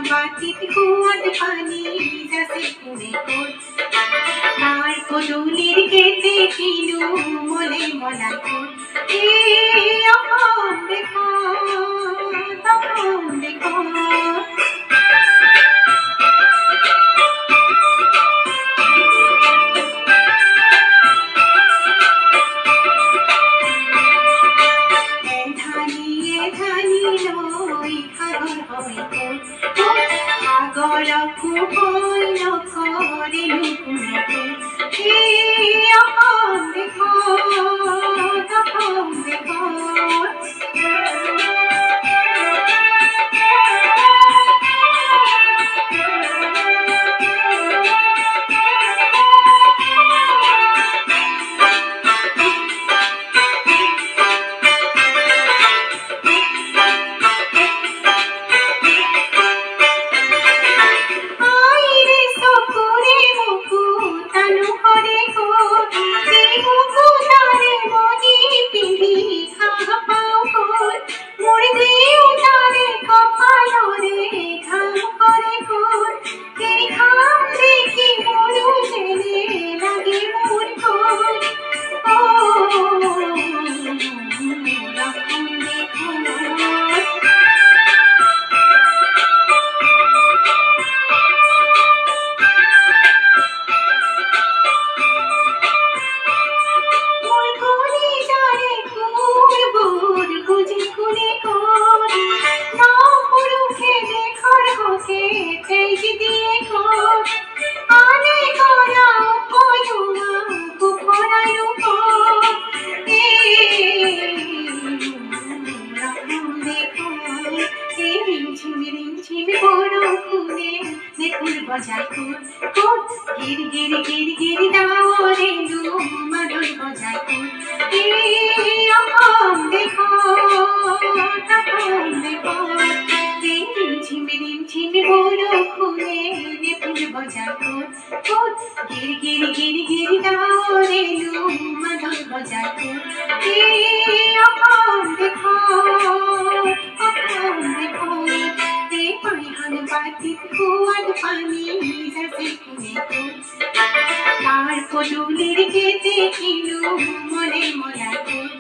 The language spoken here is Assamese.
বাটিত কুয়াত পানী যাচি কোনে ক'ত তাৰ পদূলিৰ গেটে কিনো মনে মনা ক'ত অসম দেশত অসম দেশত সাগৰকো ভয় নকৰিলো কোনে ক'ত অসম দেশত অসম দেশত বজাই ক'ত গিৰি গিৰি গিৰি গিৰি ডাৱৰে মাদল বজাই ক'ত অসম দেশত অসম দেশত ঝিমি বৰষুণে নেপুৰ বজাই ক'ত গিৰি গিৰি গিৰি গিৰি ডাৱৰে মাদল বজাই ক'ত অসম দেশত অসম দেশত বাটিত কুয়াত পানী যাচি কোনে ক'ত তাৰ পদূলিৰ গেটে কিনো মনে মনা ক'ত